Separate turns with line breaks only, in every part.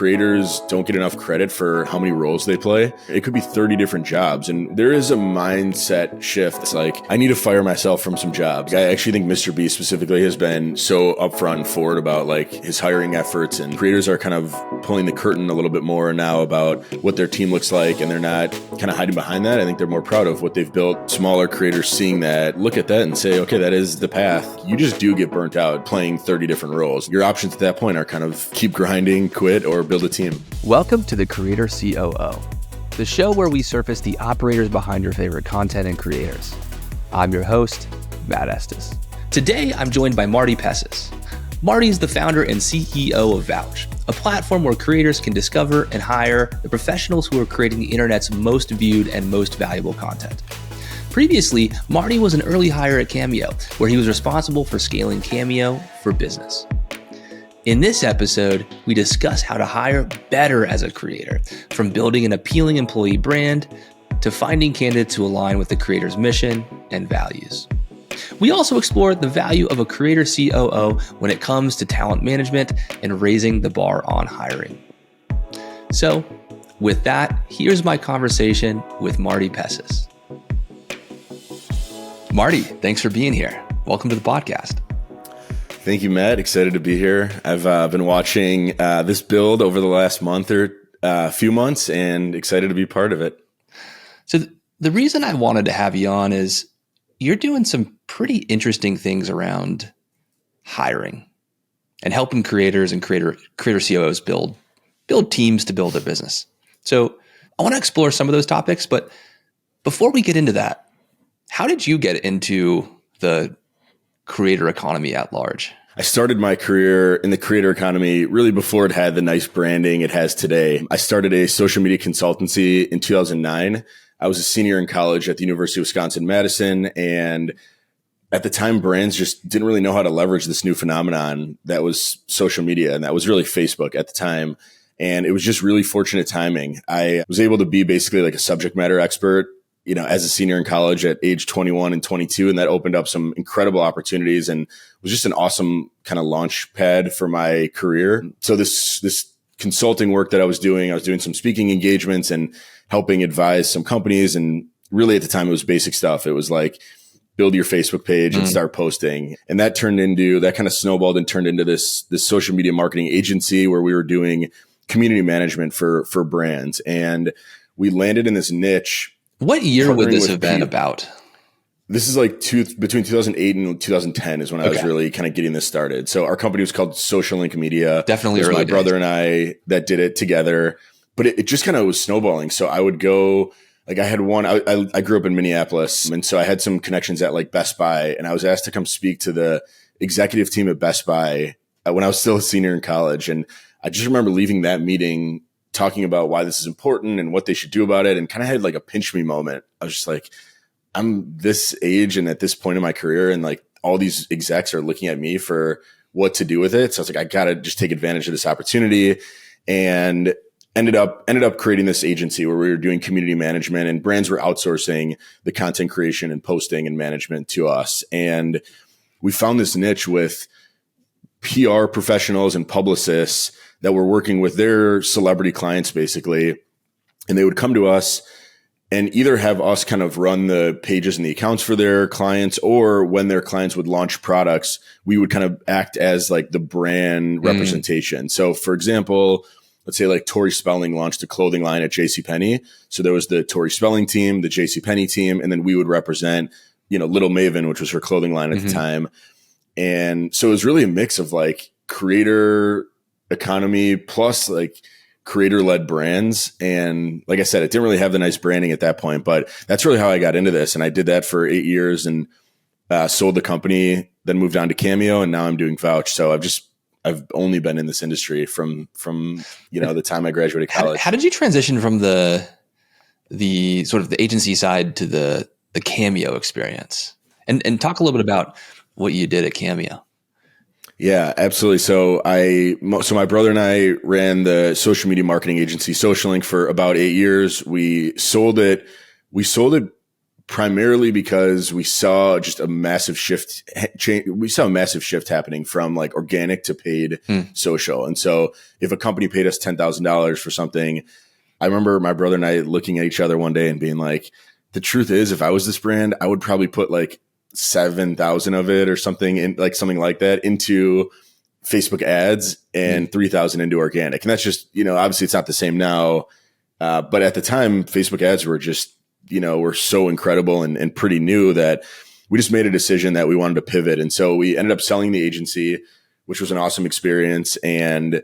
creators don't get enough credit for how many roles they play. It could be 30 different jobs. And there is a mindset shift. It's like, I need to fire myself from some jobs. I actually think Mr. Beast specifically has been so upfront and forward about like his hiring efforts, and creators are kind of pulling the curtain a little bit more now about what their team looks like. And they're not kind of hiding behind that. I think they're more proud of what they've built. Smaller creators seeing that, look at that and say, okay, that is the path. You just do get burnt out playing 30 different roles. Your options at that point are kind of keep grinding, quit, or build a team.
Welcome to the Creator COO, the show where we surface the operators behind your favorite content and creators. I'm your host, Matt Estes.
Today, I'm joined by Marty Pesis. Marty is the founder and CEO of Vouch, a platform where creators can discover and hire the professionals who are creating the internet's most viewed and most valuable content. Previously, Marty was an early hire at Cameo, where he was responsible for scaling Cameo for business. In this episode, we discuss how to hire better as a creator, from building an appealing employee brand to finding candidates who align with the creator's mission and values. We also explore the value of a Creator COO when it comes to talent management and raising the bar on hiring. So, with that, here's my conversation with Marty Pesis. Marty, thanks for being here. Welcome to the podcast.
Thank you, Matt. Excited to be here. I've been watching this build over the last month or few months and excited to be part of it.
So the reason I wanted to have you on is you're doing some pretty interesting things around hiring and helping creators and creator COOs build teams to build their business. So I want to explore some of those topics, but before we get into that, how did you get into the creator economy at large?
I started my career in the creator economy really before it had the nice branding it has today. I started a social media consultancy in 2009. I was a senior in college at the University of Wisconsin-Madison, and at the time, brands just didn't really know how to leverage this new phenomenon that was social media, and that was really Facebook at the time. And it was just really fortunate timing. I was able to be basically like a subject matter expert, as a senior in college at age 21 and 22. And that opened up some incredible opportunities and was just an awesome kind of launch pad for my career. So this consulting work that I was doing some speaking engagements and helping advise some companies. And really at the time, it was basic stuff. It was like, build your Facebook page and start posting. And that kind of snowballed and turned into this social media marketing agency where we were doing community management for brands. And we landed in this niche.
What year would this have been about?
This is like between 2008 and 2010 is when I was really kind of getting this started. So our company was called Social Link Media.
Definitely
early
early
my
days.
brother and I that did it together. But it just kind of was snowballing. So I would go, like I had one, I grew up in Minneapolis. And so I had some connections at like Best Buy. And I was asked to come speak to the executive team at Best Buy when I was still a senior in college. And I just remember leaving that meeting talking about why this is important and what they should do about it, and kind of had like a pinch me moment. I was just like, I'm this age and at this point in my career, and like all these execs are looking at me for what to do with it. So I was like, I got to just take advantage of this opportunity, and ended up creating this agency where we were doing community management, and brands were outsourcing the content creation and posting and management to us. And we found this niche with PR professionals and publicists that were working with their celebrity clients basically. And they would come to us and either have us kind of run the pages and the accounts for their clients, or when their clients would launch products, we would kind of act as like the brand representation. So for example, let's say like Tori Spelling launched a clothing line at JCPenney. So there was the Tori Spelling team, the JCPenney team, and then we would represent, Little Maven, which was her clothing line at the time. And so it was really a mix of like creator economy plus like creator-led brands. And like I said, it didn't really have the nice branding at that point, but that's really how I got into this. And I did that for 8 years and sold the company, then moved on to Cameo, and now I'm doing Vouch. So I've only been in this industry from the time I graduated college.
How did you transition from the sort of the agency side to the Cameo experience? And talk a little bit about what you did at Cameo.
Yeah, absolutely. So my brother and I ran the social media marketing agency, Social Link, for about 8 years. We sold it primarily because we saw just a massive shift. We saw a massive shift happening from like organic to paid social. And so if a company paid us $10,000 for something, I remember my brother and I looking at each other one day and being like, the truth is, if I was this brand, I would probably put like 7,000 of it or something something like that into Facebook ads and 3,000 into organic. And that's just, obviously it's not the same now. But at the time, Facebook ads were just, were so incredible and pretty new that we just made a decision that we wanted to pivot. And so we ended up selling the agency, which was an awesome experience, and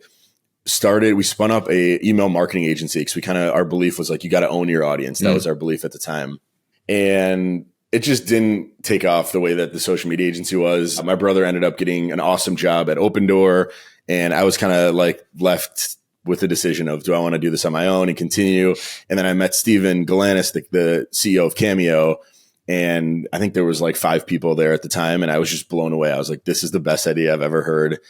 we spun up a email marketing agency because our belief was like, you got to own your audience. That was our belief at the time. And it just didn't take off the way that the social media agency was. My brother ended up getting an awesome job at Open Door, and I was kind of like left with the decision of, do I want to do this on my own and continue? And then I met Steven Galanis, the CEO of Cameo, and I think there was like 5 people there at the time, and I was just blown away. I was like, this is the best idea I've ever heard.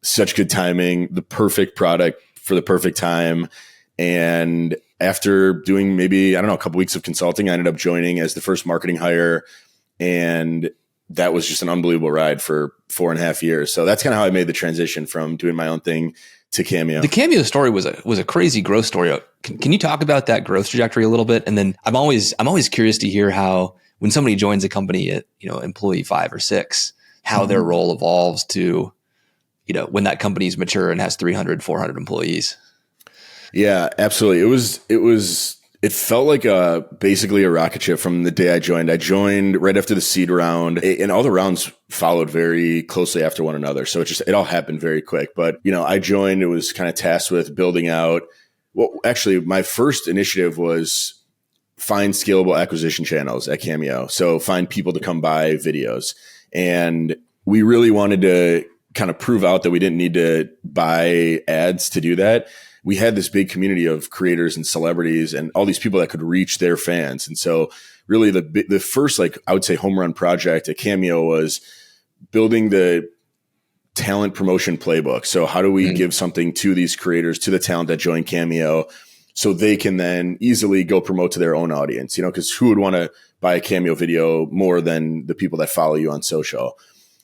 Such good timing, the perfect product for the perfect time. And after doing maybe, a couple weeks of consulting, I ended up joining as the first marketing hire. And that was just an unbelievable ride for 4.5 years. So that's kind of how I made the transition from doing my own thing to Cameo.
The Cameo story was a crazy growth story. Can you talk about that growth trajectory a little bit? And then I'm always curious to hear how, when somebody joins a company at, employee 5 or 6, how their role evolves to, when that company's mature and has 300, 400 employees.
Yeah, absolutely. It felt like basically a rocket ship from the day I joined. I joined right after the seed round, and all the rounds followed very closely after one another. So it all happened very quick. But, I joined, it was kind of tasked with building out. Well, actually, my first initiative was find scalable acquisition channels at Cameo. So find people to come buy videos. And we really wanted to kind of prove out that we didn't need to buy ads to do that. We had this big community of creators and celebrities and all these people that could reach their fans. And so really the first, I would say, home run project at Cameo was building the talent promotion playbook. So how do we give something to these creators, to the talent that join Cameo, so they can then easily go promote to their own audience, because who would want to buy a Cameo video more than the people that follow you on social?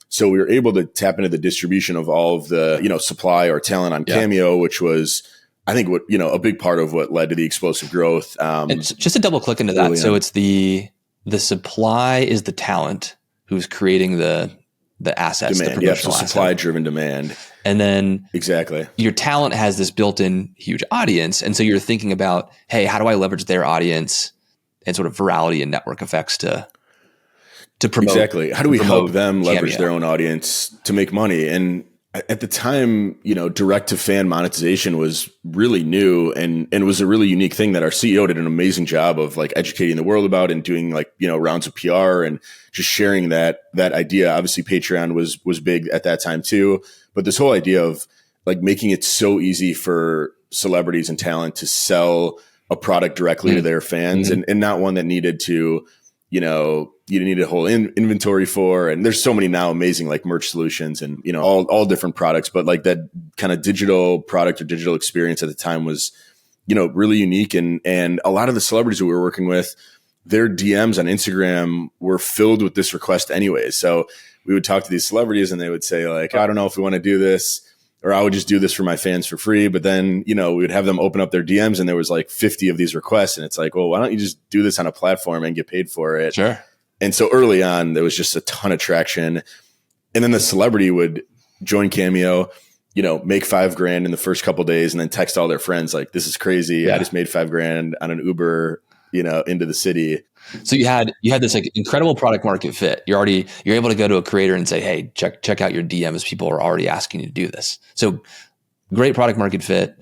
So we were able to tap into the distribution of all of the, supply or talent on Cameo, which was, I think, what, a big part of what led to the explosive growth.
And just to double click into that. So it's the supply is the talent who's creating the assets,
demand,
the promotional
supply driven demand.
And then
exactly, your
talent has this built-in huge audience. And so you're thinking about, hey, how do I leverage their audience and sort of virality and network effects to promote?
Exactly. How do we help them leverage their own audience to make money? And at the time, direct to fan monetization was really new and was a really unique thing that our CEO did an amazing job of educating the world about and doing rounds of PR and just sharing that idea. Obviously Patreon was big at that time too, but this whole idea of making it so easy for celebrities and talent to sell a product directly to their fans and not one that needed to, you need a whole inventory for, and there's so many now amazing merch solutions and, all different products, but that kind of digital product or digital experience at the time was, really unique. And a lot of the celebrities that we were working with, their DMs on Instagram were filled with this request anyways. So we would talk to these celebrities and they would say I don't know if we want to do this, or I would just do this for my fans for free. But then, we would have them open up their DMs and there was 50 of these requests. And it's well, why don't you just do this on a platform and get paid for it?
Sure.
And so early on, there was just a ton of traction. And then the celebrity would join Cameo, make $5,000 in the first couple of days and then text all their friends this is crazy. Yeah. I just made $5,000 on an Uber, into the city.
So you had this incredible product market fit. You're able to go to a creator and say, hey, check out your DMs. People are already asking you to do this. So great product market fit.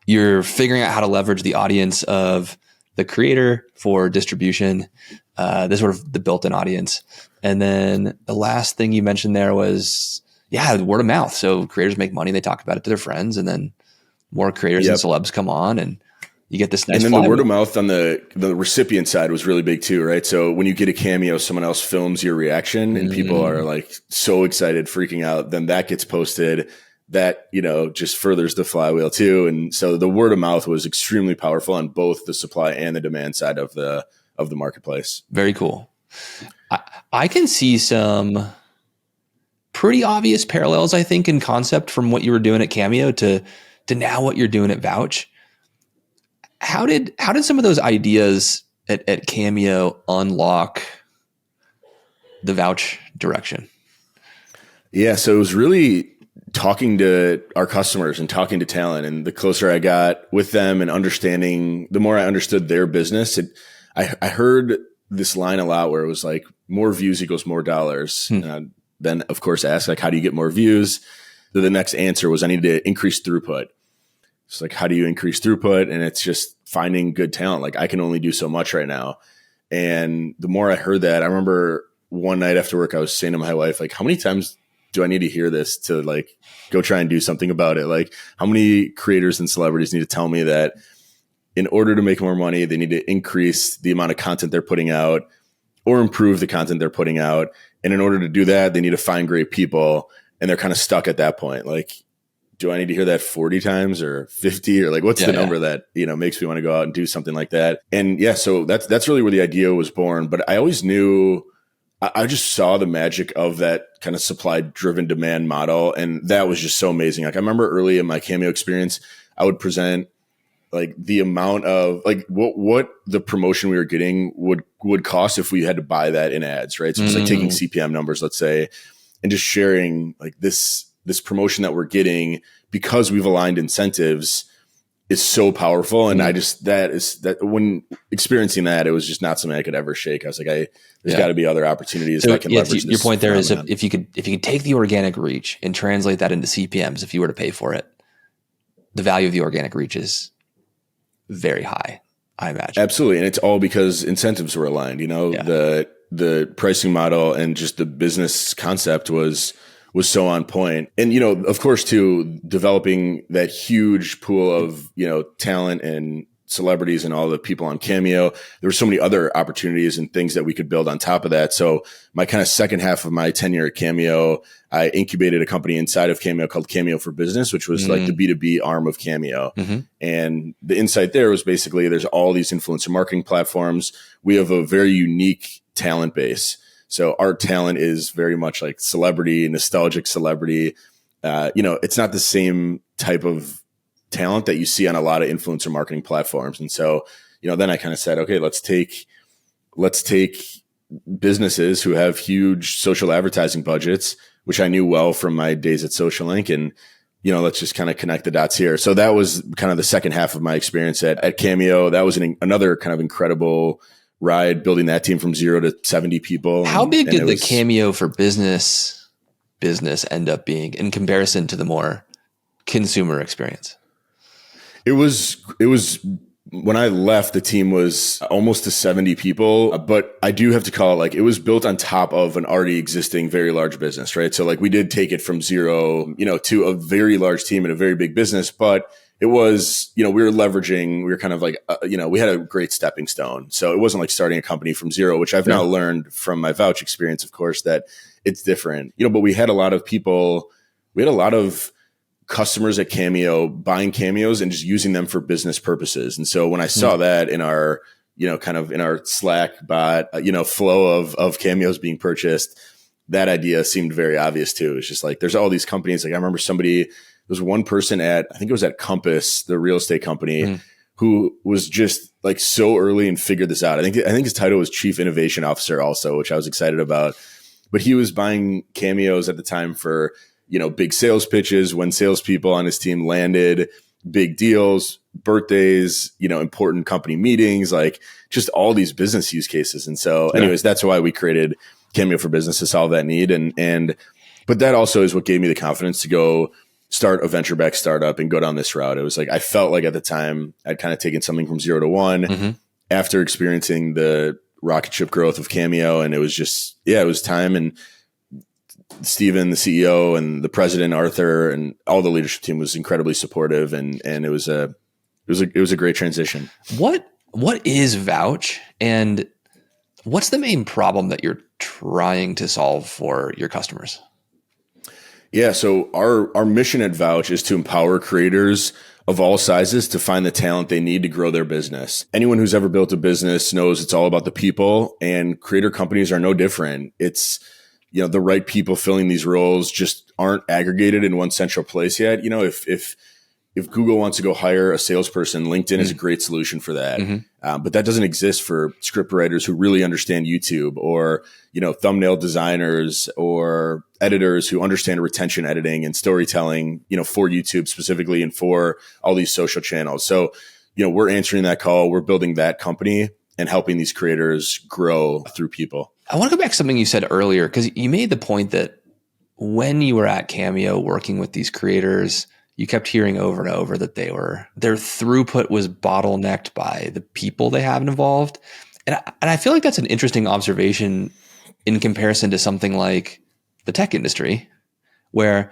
You're figuring out how to leverage the audience of the creator for distribution, this sort of the built-in audience. And then the last thing you mentioned there was, word of mouth. So creators make money. They talk about it to their friends, and then more creators and celebs come on, and you get this nice.
And then the word of mouth on the recipient side was really big too, right? So when you get a Cameo, someone else films your reaction and people are so excited, freaking out, then that gets posted. That, just furthers the flywheel too. And so the word of mouth was extremely powerful on both the supply and the demand side of the of the marketplace.
Very cool. I can see some pretty obvious parallels, I think, in concept from what you were doing at Cameo to now what you're doing at Vouch. How did some of those ideas at Cameo unlock the Vouch direction?
Yeah, so it was really talking to our customers and talking to talent, and the closer I got with them and understanding, the more I understood their business. I heard this line a lot where it was like, more views equals more dollars. Then of course ask, like, how do you get more views? The next answer was, I need to increase throughput. It's like, how do you increase throughput? And it's just finding good talent. Like, I can only do so much right now. And the more I heard that, I remember one night after work, I was saying to my wife, like, how many times do I need to hear this to like go try and do something about it? Like, how many creators and celebrities need to tell me that in order to make more money, they need to increase the amount of content they're putting out or improve the content they're putting out. And in order to do that, they need to find great people. And they're kind of stuck at that point. Like, do I need to hear that 40 times or 50 or like, what's the number that, makes me want to go out and do something like that? And yeah, so that's really where the idea was born. But I always knew, I just saw the magic of that kind of supply driven demand model. And that was just so amazing. Like, I remember early in my Cameo experience, I would present like the amount of like what the promotion we were getting would cost if we had to buy that in ads, right? So it's like taking CPM numbers, let's say, and just sharing like this promotion that we're getting because we've aligned incentives is so powerful. And that when experiencing that, it was just not something I could ever shake. I was like, there's got to be other opportunities that I can leverage.
Your point there is if you could take the organic reach and translate that into CPMs, if you were to pay for it, the value of the organic reach is very high, I imagine. Absolutely.
And it's all because incentives were aligned, the pricing model and just the business concept was so on point. And, of course, too, developing that huge pool of, talent and celebrities and all the people on Cameo, there were so many other opportunities and things that we could build on top of that. So my kind of second half of my tenure at Cameo, I incubated a company inside of Cameo called Cameo for Business, which was like the B2B arm of Cameo. And the insight there was basically there's all these influencer marketing platforms. We have a very unique talent base. So our talent is very much like celebrity, nostalgic celebrity. It's not the same type of talent that you see on a lot of influencer marketing platforms. And so, then I kind of said, okay, let's take businesses who have huge social advertising budgets, which I knew well from my days at SocialLink, and, let's just kind of connect the dots here. So that was kind of the second half of my experience at Cameo. That was another kind of incredible ride, building that team from 0 to 70 people.
How big did the Cameo for business end up being in comparison to the more consumer experience?
It was when I left, the team was almost to 70 people, but I do have to call it like it was built on top of an already existing very large business, right? So like we did take it from 0, to a very large team and a very big business, but it was, we were kind of like, we had a great stepping stone. So it wasn't like starting a company from 0, which I've now learned from my Vouch experience, of course, that it's different, but we had a lot of people, we had a lot of customers at Cameo buying Cameos and just using them for business purposes. And so when I saw that in our, kind of in our Slack bot, flow of Cameos being purchased, that idea seemed very obvious too. It's just like, there's all these companies. Like I remember there was one person I think it was at Compass, the real estate company, who was just like so early and figured this out. I think his title was Chief Innovation Officer also, which I was excited about, but he was buying Cameos at the time for, big sales pitches when salespeople on his team landed, big deals, birthdays, important company meetings, like just all these business use cases. And so anyways, that's why we created Cameo for Business to solve that need. But that also is what gave me the confidence to go start a venture-backed startup and go down this route. It was like, I felt like at the time I'd kind of taken something from 0 to 1 after experiencing the rocket ship growth of Cameo. And it was just, it was time. And Steven, the CEO, and the president, Arthur, and all the leadership team was incredibly supportive, and it was a great transition.
What is Vouch, and what's the main problem that you're trying to solve for your customers?
Yeah, so our mission at Vouch is to empower creators of all sizes to find the talent they need to grow their business. Anyone who's ever built a business knows it's all about the people, and creator companies are no different. It's, the right people filling these roles just aren't aggregated in one central place yet. If Google wants to go hire a salesperson, LinkedIn is a great solution for that. But that doesn't exist for script writers who really understand YouTube, or, thumbnail designers or editors who understand retention editing and storytelling, for YouTube specifically and for all these social channels. So, we're answering that call. We're building that company and helping these creators grow through people. I
want to go back to something you said earlier, because you made the point that when you were at Cameo working with these creators, you kept hearing over and over that their throughput was bottlenecked by the people they have involved. And I feel like that's an interesting observation in comparison to something like the tech industry, where,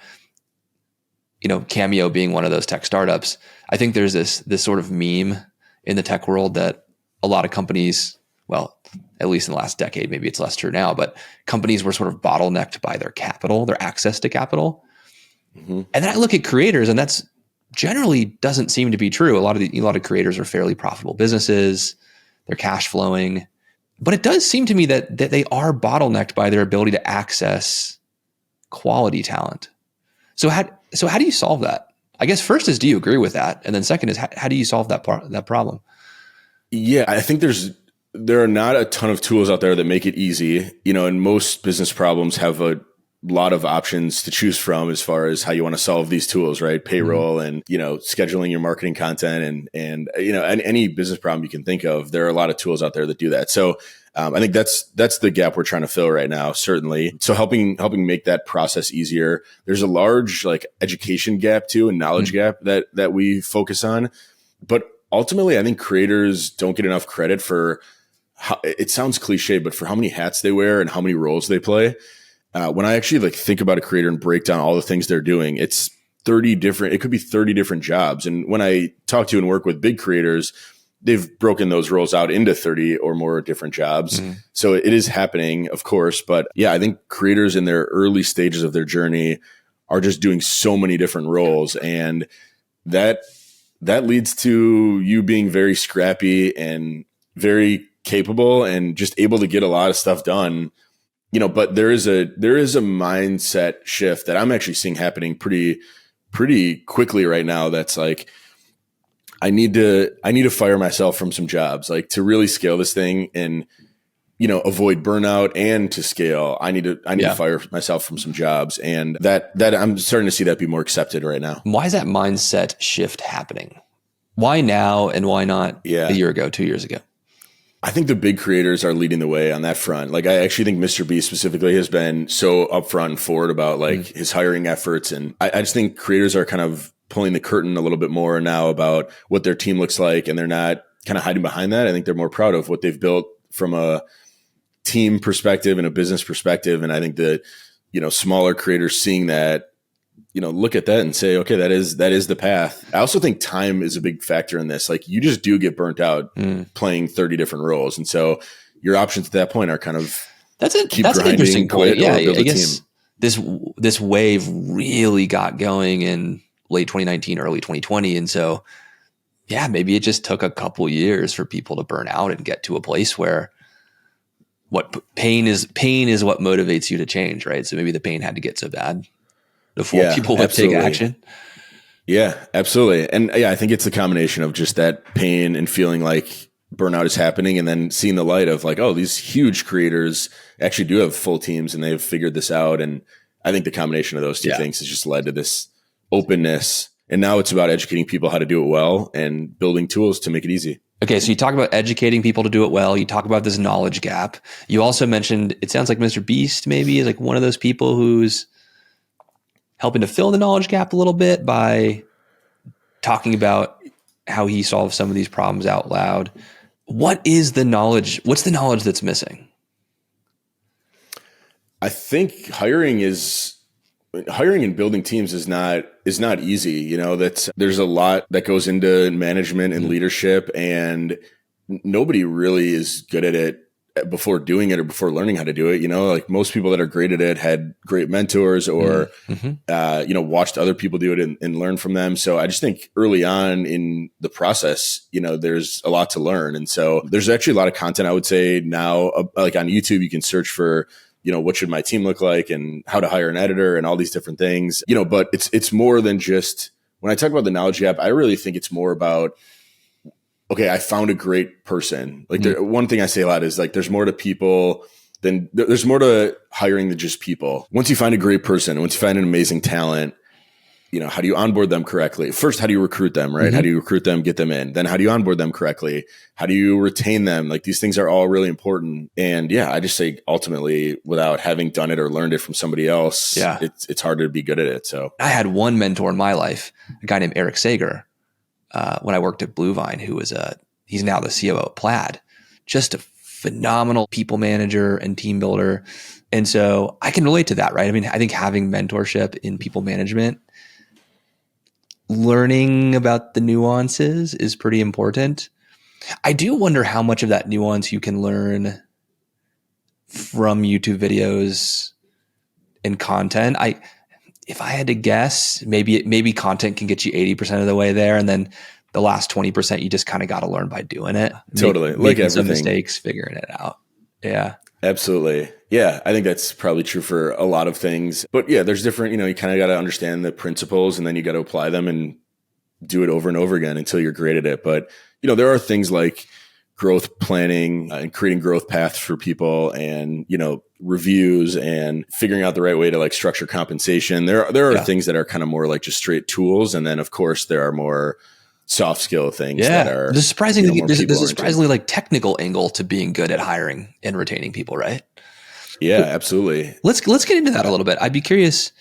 Cameo being one of those tech startups, I think there's this sort of meme in the tech world that a lot of companies, well, at least in the last decade, maybe it's less true now, but companies were sort of bottlenecked by their capital, their access to capital. And then I look at creators, and that's generally doesn't seem to be true. A lot of creators are fairly profitable businesses. They're cash flowing, but it does seem to me that they are bottlenecked by their ability to access quality talent. So how do you solve that? I guess first is, do you agree with that? And then second is, how do you solve that problem?
Yeah, I think there are not a ton of tools out there that make it easy, and most business problems have a lot of options to choose from as far as how you want to solve these tools, right? Payroll and, scheduling your marketing content and any business problem you can think of. There are a lot of tools out there that do that. So I think that's the gap we're trying to fill right now, certainly. So helping make that process easier. There's a large education gap too, and knowledge gap that we focus on. But ultimately, I think creators don't get enough credit for it sounds cliche, but for how many hats they wear and how many roles they play. When I actually think about a creator and break down all the things they're doing, it could be 30 different jobs. And when I talk to and work with big creators, they've broken those roles out into 30 or more different jobs. So it is happening, of course. But yeah, I think creators in their early stages of their journey are just doing so many different roles. And that leads to you being very scrappy and very capable and just able to get a lot of stuff done. But there is a mindset shift that I'm actually seeing happening pretty quickly right now. That's I need to fire myself from some jobs, to really scale this thing and, avoid burnout, and to scale, I need to fire myself from some jobs. And that I'm starting to see that be more accepted right now.
Why is that mindset shift happening? Why now and why not a year ago, 2 years ago?
I think the big creators are leading the way on that front. I actually think Mr. B specifically has been so upfront and forward about his hiring efforts. And I just think creators are kind of pulling the curtain a little bit more now about what their team looks like. And they're not kind of hiding behind that. I think they're more proud of what they've built from a team perspective and a business perspective. And I think that, smaller creators seeing that, look at that and say, okay, that is the path. I also think time is a big factor in this. You just do get burnt out playing 30 different roles. And so your options at that point are kind of
that's an interesting point. Yeah, I guess this wave really got going in late 2019, early 2020. And so, yeah, maybe it just took a couple years for people to burn out and get to a place where pain is what motivates you to change, right? So maybe the pain had to get so bad before people would take action.
Yeah, absolutely. And I think it's a combination of just that pain and feeling like burnout is happening, and then seeing the light of these huge creators actually do have full teams and they've figured this out. And I think the combination of those two things has just led to this openness. And now it's about educating people how to do it well and building tools to make it easy.
Okay, so you talk about educating people to do it well. You talk about this knowledge gap. You also mentioned, it sounds like Mr. Beast maybe is one of those people who's helping to fill the knowledge gap a little bit by talking about how he solves some of these problems out loud. What's the knowledge that's missing?
I think hiring and building teams is not easy. There's a lot that goes into management and leadership, and nobody really is good at it before doing it or before learning how to do it. Like most people that are great at it had great mentors or, watched other people do it and learned from them. So I just think early on in the process, there's a lot to learn. And so there's actually a lot of content, I would say now, like on YouTube, you can search for, what should my team look like and how to hire an editor and all these different things, but it's more than just, when I talk about the knowledge gap, I really think it's more about, okay, I found a great person. Like one thing I say a lot is like, there's more to people there's more to hiring than just people. Once you find a great person, once you find an amazing talent, how do you onboard them correctly? First, how do you recruit them, right? How do you recruit them, get them in? Then how do you onboard them correctly? How do you retain them? Like these things are all really important. And yeah, I just say ultimately without having done it or learned it from somebody else, it's harder to be good at it. So
I had one mentor in my life, a guy named Eric Sager. When I worked at Blue Vine, he's now the COO at Plaid, just a phenomenal people manager and team builder. And so I can relate to that, right? I mean, I think having mentorship in people management, learning about the nuances is pretty important. I do wonder how much of that nuance you can learn from YouTube videos and content. If I had to guess, maybe content can get you 80% of the way there. And then the last 20%, you just kind of got to learn by doing it.
Totally. Like
making
everything.
Some mistakes, figuring it out. Yeah.
Absolutely. Yeah. I think that's probably true for a lot of things, but yeah, there's different, you kind of got to understand the principles and then you got to apply them and do it over and over again until you're great at it. But, there are things like growth planning and creating growth paths for people and, reviews and figuring out the right way to like structure compensation. There are things that are kind of more like just straight tools. And then of course there are more soft skill things that are
there's a surprisingly like technical angle to being good at hiring and retaining people, right?
Yeah, absolutely.
Let's get into that a little bit. I'd be curious.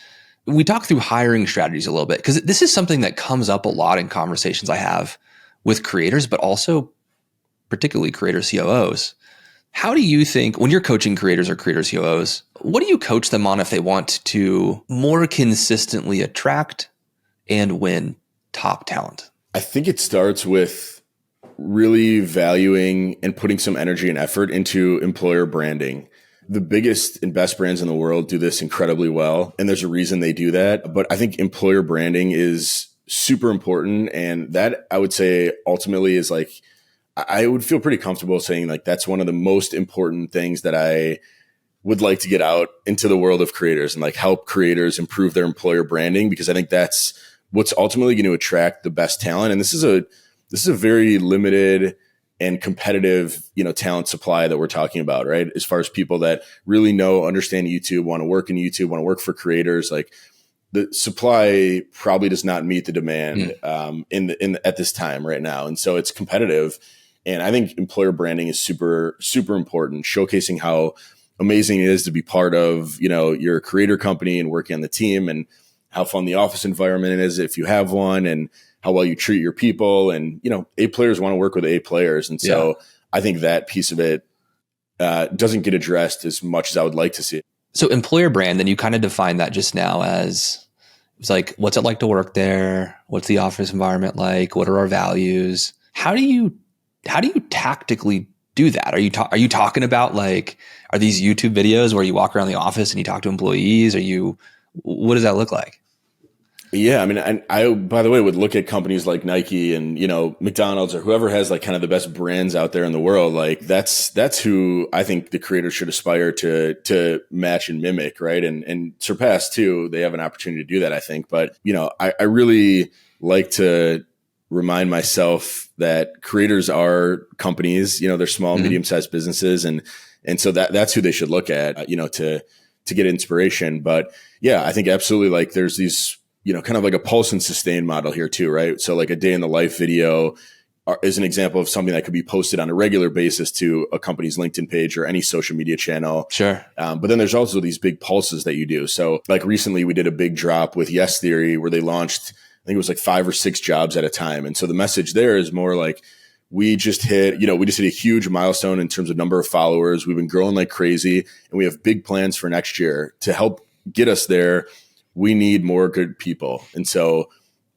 We talk through hiring strategies a little bit because this is something that comes up a lot in conversations I have with creators, but also particularly creator COOs. How do you think when you're coaching creators or creator COOs, what do you coach them on if they want to more consistently attract and win top talent?
I think it starts with really valuing and putting some energy and effort into employer branding. The biggest and best brands in the world do this incredibly well, and there's a reason they do that. But I think employer branding is super important, and that I would say ultimately is like, I would feel pretty comfortable saying like that's one of the most important things that I would like to get out into the world of creators and like help creators improve their employer branding, because I think that's what's ultimately going to attract the best talent. And this is a very limited and competitive, talent supply that we're talking about, right? As far as people that really understand YouTube, want to work in YouTube, want to work for creators, like the supply probably does not meet the demand at this time right now. And so it's competitive. And I think employer branding is super, super important, showcasing how amazing it is to be part of, your creator company and working on the team, and how fun the office environment is if you have one, and how well you treat your people. And, A players want to work with A players. And so I think that piece of it doesn't get addressed as much as I would like to see it.
So employer brand, then you kind of define that just now as, it's like, what's it like to work there? What's the office environment like? What are our values? How do you tactically do that? Are you talking about like, are these YouTube videos where you walk around the office and you talk to employees? What does that look like?
Yeah. I mean, I by the way, would look at companies like Nike and, McDonald's or whoever has like kind of the best brands out there in the world. Like that's who I think the creators should aspire to match and mimic. Right. And surpass too. They have an opportunity to do that, I think. But, I really like to remind myself that creators are companies, they're small, medium-sized businesses. And so that's who they should look at, to get inspiration. But yeah, I think absolutely. Like there's these, kind of like a pulse and sustain model here too, right? So like a day in the life video is an example of something that could be posted on a regular basis to a company's LinkedIn page or any social media channel.
Sure.
But then there's also these big pulses that you do. So like recently we did a big drop with Yes Theory where they launched, I think it was like 5 or 6 jobs at a time. And so the message there is more like, we just hit a huge milestone in terms of number of followers. We've been growing like crazy, and we have big plans for next year to help get us there. We need more good people. And so,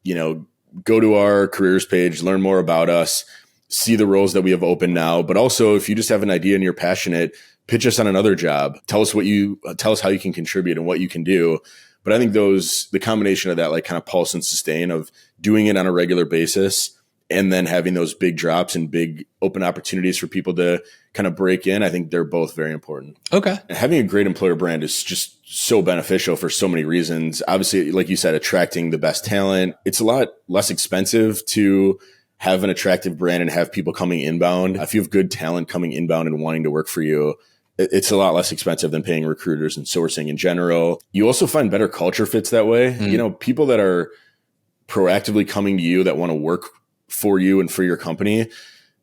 go to our careers page, learn more about us, see the roles that we have open now. But also, if you just have an idea and you're passionate, pitch us on another job. Tell us how you can contribute and what you can do. But I think the combination of that, like kind of pulse and sustain of doing it on a regular basis and then having those big drops and big open opportunities for people to kind of break in, I think they're both very important.
Okay.
And having a great employer brand is just so beneficial for so many reasons. Obviously, like you said, attracting the best talent. It's a lot less expensive to have an attractive brand and have people coming inbound. If you have good talent coming inbound and wanting to work for you, it's a lot less expensive than paying recruiters and sourcing in general. You also find better culture fits that way. People that are proactively coming to you that want to work for you and for your company,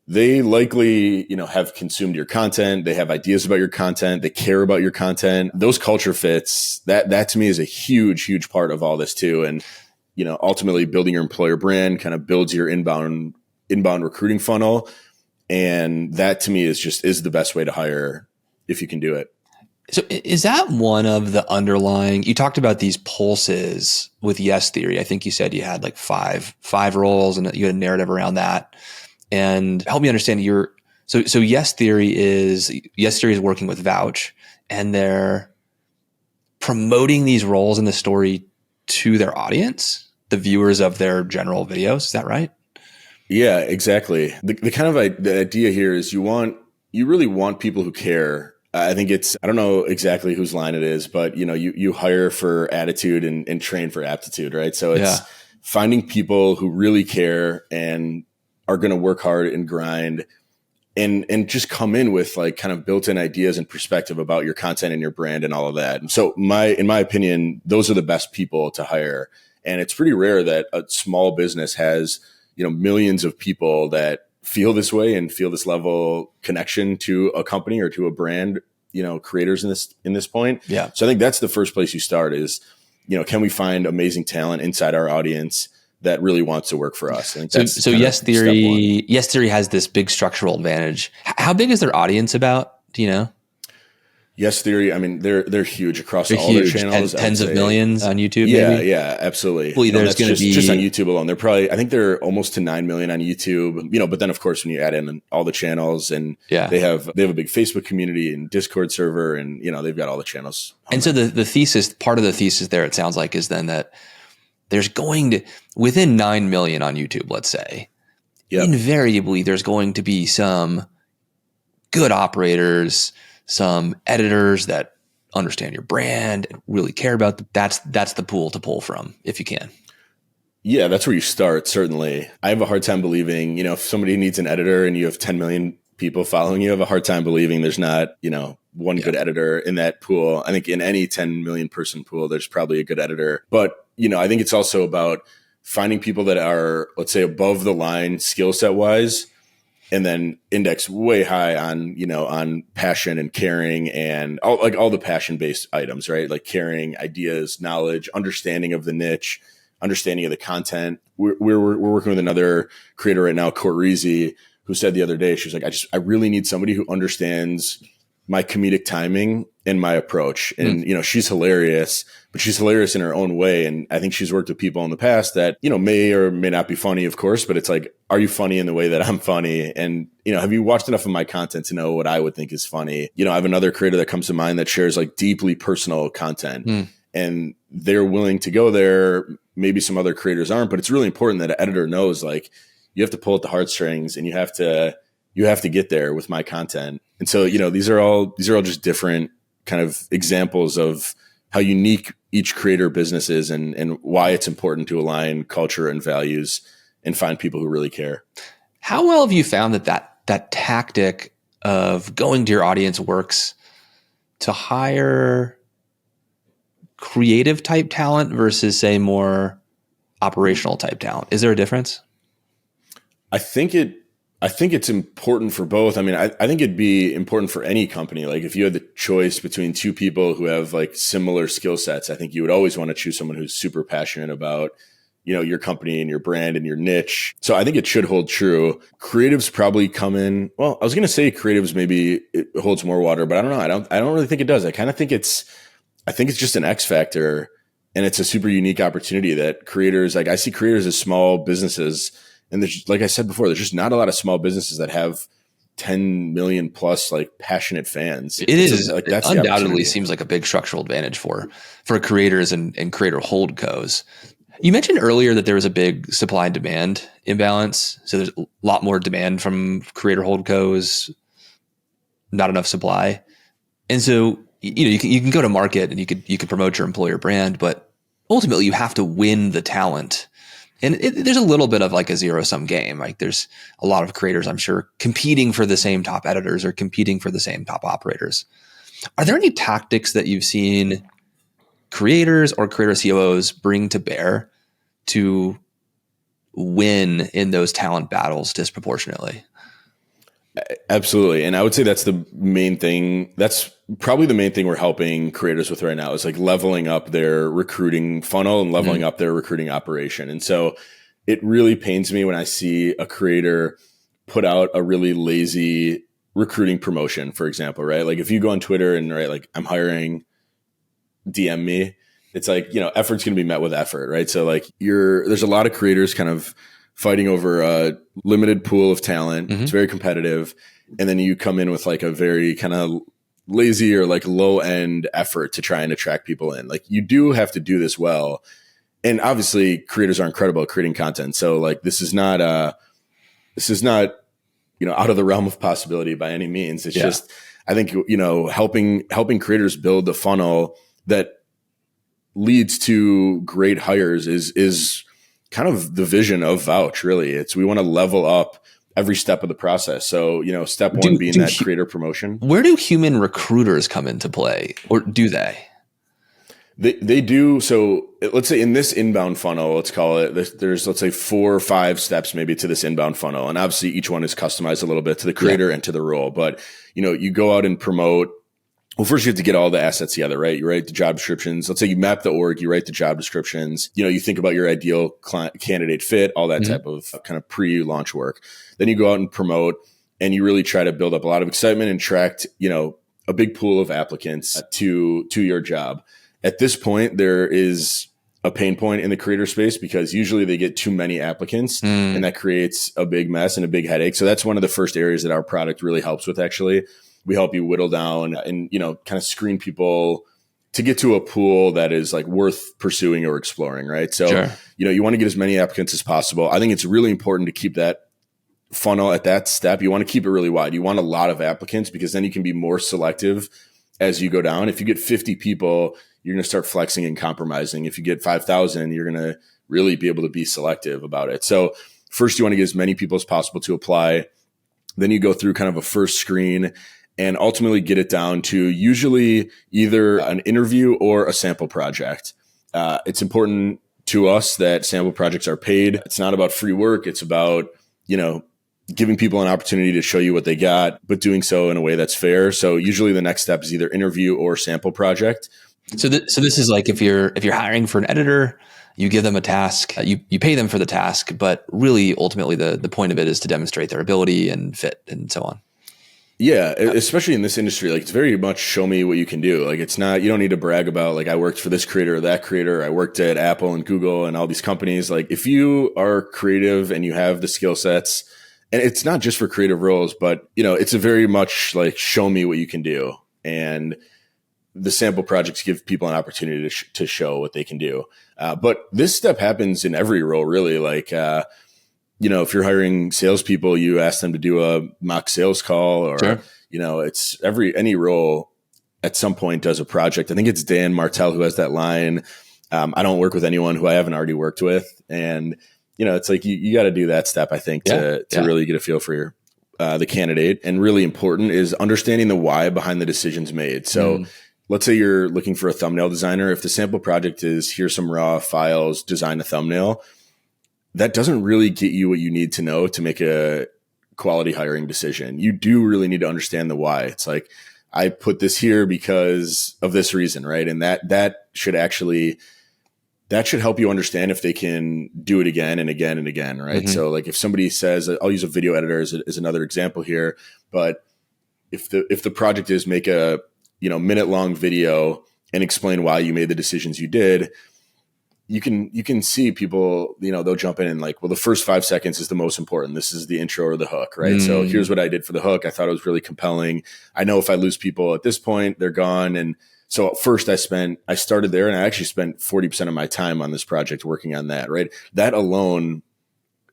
they likely, have consumed your content. They have ideas about your content. They care about your content. Those culture fits, that to me is a huge, huge part of all this too. And, ultimately building your employer brand kind of builds your inbound recruiting funnel. And that to me is the best way to hire if you can do it.
So is that one of the underlying, you talked about these pulses with Yes Theory. I think you said you had like five roles and you had a narrative around that. And help me understand so Yes Theory is working with Vouch and they're promoting these roles in the story to their audience, the viewers of their general videos. Is that right?
Yeah, exactly. The kind of the idea here is you really want people who care. I think I don't know exactly whose line it is, but you hire for attitude and train for aptitude, right? So it's finding people who really care and are going to work hard and grind and just come in with like kind of built-in ideas and perspective about your content and your brand and all of that. So in my opinion, those are the best people to hire. And it's pretty rare that a small business has, millions of people that feel this way and feel this level connection to a company or to a brand, creators in this point.
Yeah.
So I think that's the first place you start is, can we find amazing talent inside our audience that really wants to work for us? I think that's
so Yes Theory has this big structural advantage. How big is their audience about? Do you know?
Yes Theory, I mean, they're huge across all their channels.
Tens of millions on YouTube.
Yeah,
maybe?
Yeah, absolutely.
Well, there's going to be
just on YouTube alone. I think they're almost to 9 million on YouTube. But then of course when you add in all the channels and they have a big Facebook community and Discord server and they've got all the channels.
And so the part of the thesis there, it sounds like, is then that there's going to, within 9 million on YouTube, let's say, invariably there's going to be some good operators, some editors that understand your brand and really care about that's the pool to pull from if you can.
Yeah, that's where you start. Certainly. I have a hard time believing, if somebody needs an editor and you have 10 million people following you, I have a hard time believing there's not, one good editor in that pool. I think in any 10 million person pool, there's probably a good editor, but I think it's also about finding people that are, let's say, above the line skill set wise, and then index way high on passion and caring and all the passion based items, right? Like caring, ideas, knowledge, understanding of the niche, understanding of the content. We're working with another creator right now, Court Reezy, who said the other day, she was like, I really need somebody who understands my comedic timing and my approach. And, she's hilarious, but she's hilarious in her own way. And I think she's worked with people in the past that, may or may not be funny, of course, but it's like, are you funny in the way that I'm funny? And, have you watched enough of my content to know what I would think is funny? I have another creator that comes to mind that shares like deeply personal content and they're willing to go there. Maybe some other creators aren't, but it's really important that an editor knows, like, you have to pull at the heartstrings and you have to get there with my content. And so, these are all just different kind of examples of how unique each creator business is and why it's important to align culture and values and find people who really care.
How well have you found that tactic of going to your audience works to hire creative type talent versus, say, more operational type talent? Is there a difference?
I think it's important for both. I mean, I think it'd be important for any company. Like if you had the choice between two people who have like similar skill sets, I think you would always want to choose someone who's super passionate about, your company and your brand and your niche. So I think it should hold true. Creatives probably come in. Well, I was going to say creatives, maybe it holds more water, but I don't know. I don't really think it does. I think it's just an X factor and it's a super unique opportunity that creators, like I see creators as small businesses And there's, like I said before, there's just not a lot of small businesses that have 10 million plus like passionate fans.
It is
like
it undoubtedly seems like a big structural advantage for creators and creator holdcos. You mentioned earlier that there was a big supply and demand imbalance. So there's a lot more demand from creator holdcos, not enough supply. And so, you can go to market and you could promote your employer brand, but ultimately you have to win the talent. And there's a little bit of like a zero-sum game. Like there's a lot of creators, I'm sure, competing for the same top editors or competing for the same top operators. Are there any tactics that you've seen creators or creator COOs bring to bear to win in those talent battles disproportionately?
Absolutely. And I would say that's the main thing. That's probably the main thing we're helping creators with right now is like leveling up their recruiting funnel and leveling up their recruiting operation. And so it really pains me when I see a creator put out a really lazy recruiting promotion, for example, right? Like if you go on Twitter and write like, I'm hiring, DM me, it's like, effort's going to be met with effort, right? So like there's a lot of creators kind of fighting over a limited pool of talent. It's very competitive. And then you come in with like a very kind of lazy or like low end effort to try and attract people in. Like you do have to do this well. And obviously creators are incredible at creating content. So like, this is not out of the realm of possibility by any means. It's just, I think, helping creators build a funnel that leads to great hires is kind of the vision of Vouch, really. We want to level up every step of the process. So, step one being that creator promotion.
Where do human recruiters come into play, or do they?
They do. So let's say in this inbound funnel, let's call it, there's let's say 4 or 5 steps maybe to this inbound funnel. And obviously each one is customized a little bit to the creator and to the role. But, you go out and promote. Well, first you have to get all the assets together, right? You write the job descriptions. Let's say you map the org, you write the job descriptions. You think about your ideal candidate fit, all that type of kind of pre-launch work. Then you go out and promote, and you really try to build up a lot of excitement and attract, a big pool of applicants to your job. At this point, there is a pain point in the creator space because usually they get too many applicants and that creates a big mess and a big headache. So that's one of the first areas that our product really helps with, actually. We help you whittle down and, kind of screen people to get to a pool that is like worth pursuing or exploring, right? So, you want to get as many applicants as possible. I think it's really important to keep that funnel at that step. You want to keep it really wide. You want a lot of applicants because then you can be more selective as you go down. If you get 50 people, you're going to start flexing and compromising. If you get 5,000, you're going to really be able to be selective about it. So first you want to get as many people as possible to apply. Then you go through kind of a first screen and ultimately get it down to usually either an interview or a sample project. It's important to us that sample projects are paid. It's not about free work. It's about, giving people an opportunity to show you what they got, but doing so in a way that's fair. So usually the next step is either interview or sample project.
So this is like if you're hiring for an editor, you give them a task, you pay them for the task, but really ultimately the point of it is to demonstrate their ability and fit and so on.
Yeah, especially in this industry, like it's very much show me what you can do. Like it's not, you don't need to brag about like I worked for this creator or that creator. I worked at Apple and Google and all these companies. Like if you are creative and you have the skill sets, and it's not just for creative roles, but it's a very much like show me what you can do. And the sample projects give people an opportunity to show what they can do. But this step happens in every role, really. Like, if you're hiring salespeople, you ask them to do a mock sales call or, it's any role at some point does a project. I think it's Dan Martell who has that line. I don't work with anyone who I haven't already worked with. And, it's like you got to do that step, I think, to really get a feel for the candidate. And really important is understanding the why behind the decisions made. So let's say you're looking for a thumbnail designer. If the sample project is here's some raw files, design a thumbnail, that doesn't really get you what you need to know to make a quality hiring decision. You do really need to understand the why. It's like, I put this here because of this reason, right? And that should help you understand if they can do it again and again and again, right? So like if somebody says, I'll use a video editor as another example here, but if the project is make a minute long video and explain why you made the decisions you did, you can see people, they'll jump in and like, well, the first 5 seconds is the most important. This is the intro or the hook, right? So here's what I did for the hook. I thought it was really compelling. I know if I lose people at this point, they're gone. And so at first I started there, and I actually spent 40% of my time on this project working on that, right? That alone,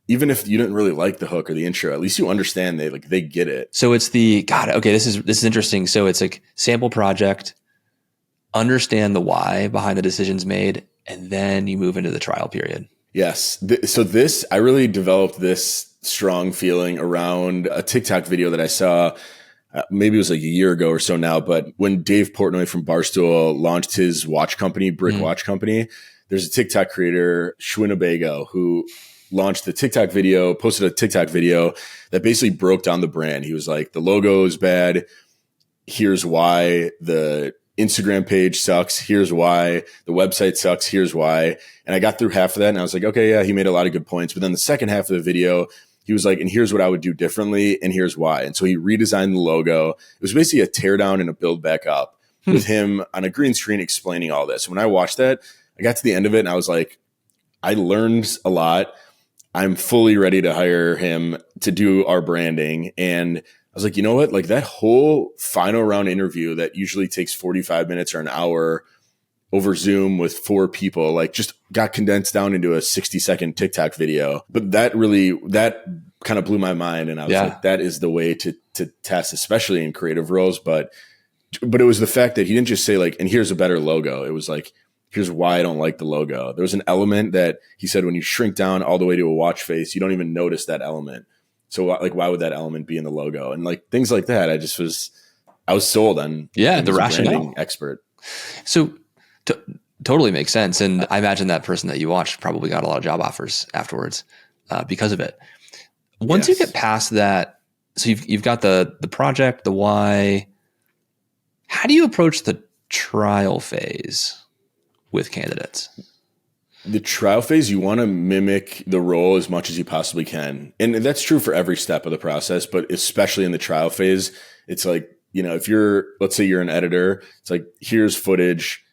even if you didn't really like the hook or the intro, at least you understand they get it.
So it's this is interesting. So it's like sample project, understand the why behind the decisions made, and then you move into the trial period.
Yes. I really developed this strong feeling around a TikTok video that I saw. Maybe it was like a year ago or so now, but when Dave Portnoy from Barstool launched his watch company, Brick Watch Company, there's a TikTok creator, Schwinnebago, who launched the TikTok video, posted a TikTok video that basically broke down the brand. He was like, the logo is bad. Here's why. The Instagram page sucks. Here's why. The website sucks. Here's why. And I got through half of that and I was like, okay, yeah, he made a lot of good points. But then the second half of the video, he was like, and here's what I would do differently. And here's why. And so he redesigned the logo. It was basically a tear down and a build back up with him on a green screen explaining all this. When I watched that, I got to the end of it and I was like, I learned a lot. I'm fully ready to hire him to do our branding. And I was like, you know what? Like that whole final round interview that usually takes 45 minutes or an hour over Zoom with 4 people, like just got condensed down into a 60-second TikTok video. But that kind of blew my mind. And I was like, that is the way to test, especially in creative roles. But it was the fact that he didn't just say like, and here's a better logo. It was like, here's why I don't like the logo. There was an element that he said, when you shrink down all the way to a watch face, you don't even notice that element. So like, why would that element be in the logo? And like things like that, I was sold on.
The rationale.
Expert.
So totally makes sense. And I imagine that person that you watched probably got a lot of job offers afterwards because of it. Once you get past that, so you've got the project, the why. How do you approach the trial phase with candidates?
The trial phase, you want to mimic the role as much as you possibly can. And that's true for every step of the process, but especially in the trial phase, it's like, if let's say you're an editor, it's like, here's footage.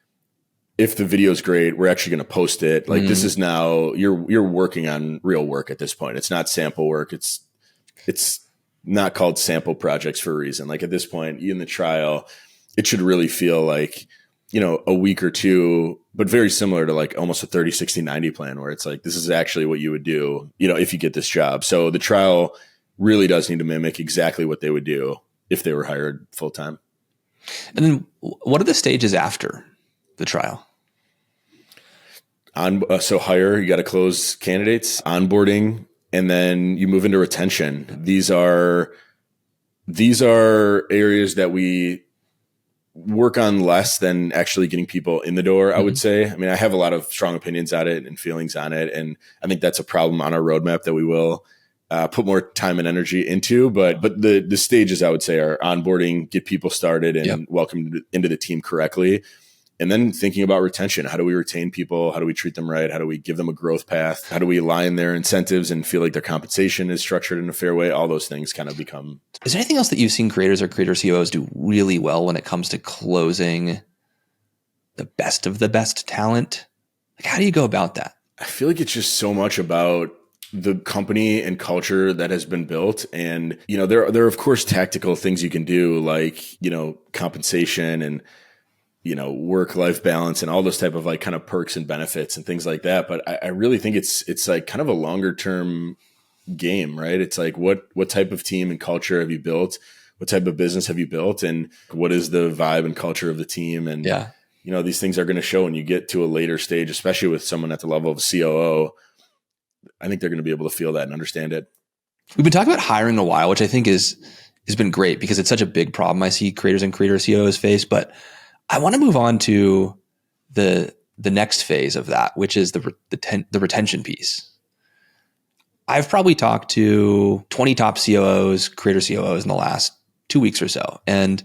If the video is great, we're actually going to post it. Like this is now, you're working on real work at this point. It's not sample work. It's not called sample projects for a reason. Like at this point in the trial, it should really feel like, a week or two, but very similar to like almost a 30, 60, 90 plan where it's like, this is actually what you would do, if you get this job. So the trial really does need to mimic exactly what they would do if they were hired full time.
And then what are the stages after the trial?
So hire, you got to close candidates, onboarding, and then you move into retention. These are areas that we work on less than actually getting people in the door, I would say. I mean, I have a lot of strong opinions on it and feelings on it. And I think that's a problem on our roadmap that we will put more time and energy into. But the stages, I would say, are onboarding, get people started and welcome into the team correctly. And then thinking about retention. How do we retain people? How do we treat them right? How do we give them a growth path? How do we align their incentives and feel like their compensation is structured in a fair way? All those things kind of become.
Is there anything else that you've seen creators or creator COOs do really well when it comes to closing the best of the best talent? Like, how do you go about that?
I feel like it's just so much about the company and culture that has been built. And, there are of course tactical things you can do, like, compensation and, work-life balance and all those type of like kind of perks and benefits and things like that. But I really think it's like kind of a longer term game, right? It's like, what type of team and culture have you built? What type of business have you built? And what is the vibe and culture of the team? And, these things are going to show when you get to a later stage, especially with someone at the level of COO. I think they're going to be able to feel that and understand it.
We've been talking about hiring a while, which I think has been great because it's such a big problem I see creators and creator COOs face. But I want to move on to the next phase of that, which is the retention piece. I've probably talked to 20 top COOs, creator COOs in the last 2 weeks or so. And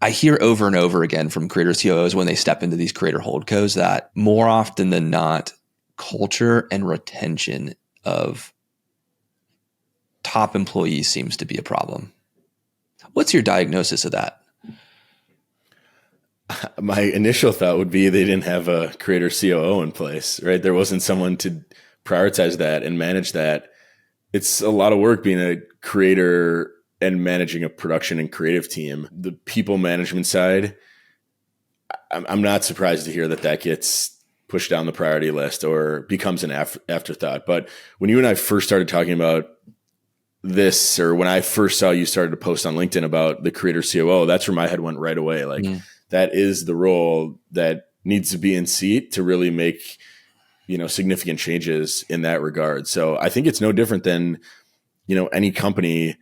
I hear over and over again from creator COOs when they step into these creator holdcos that more often than not, culture and retention of top employees seems to be a problem. What's your diagnosis of that?
My initial thought would be they didn't have a creator COO in place, right? There wasn't someone to prioritize that and manage that. It's a lot of work being a creator and managing a production and creative team. The people management side, I'm not surprised to hear that gets pushed down the priority list or becomes an afterthought. But when you and I first started talking about this, or when I first saw you started to post on LinkedIn about the creator COO, that's where my head went right away. Like that is the role that needs to be in seat to really make, significant changes in that regard. So I think it's no different than, any company,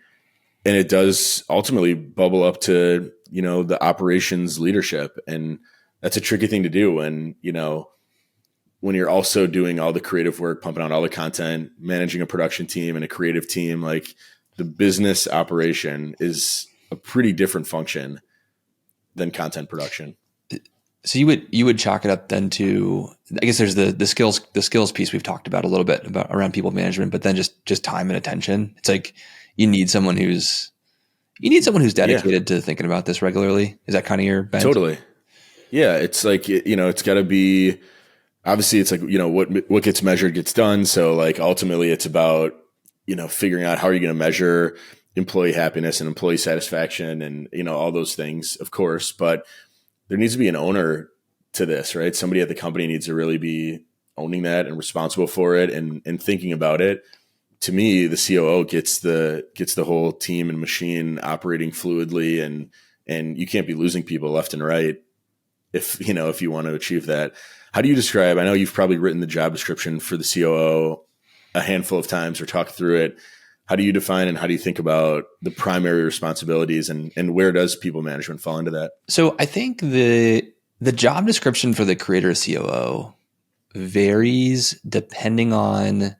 and it does ultimately bubble up to, the operations leadership. And that's a tricky thing to do when you're also doing all the creative work, pumping out all the content, managing a production team and a creative team. Like the business operation is a pretty different function than content production.
So you would chalk it up then to, I guess there's the skills piece we've talked about a little bit about around people management, but then just time and attention. It's like you need someone who's dedicated to thinking about this regularly. Is that kind of your bent?
Totally. Yeah. It's like, it's got to be, obviously it's like, what gets measured gets done. So like ultimately it's about, figuring out how are you going to measure employee happiness and employee satisfaction and, all those things, of course, but there needs to be an owner to this, right? Somebody at the company needs to really be owning that and responsible for it and thinking about it. To me, the COO gets the whole team and machine operating fluidly, and you can't be losing people left and right if you want to achieve that. How do you describe, I know you've probably written the job description for the COO a handful of times or talked through it. How do you define and how do you think about the primary responsibilities and where does people management fall into that?
So I think the job description for the creator COO varies depending on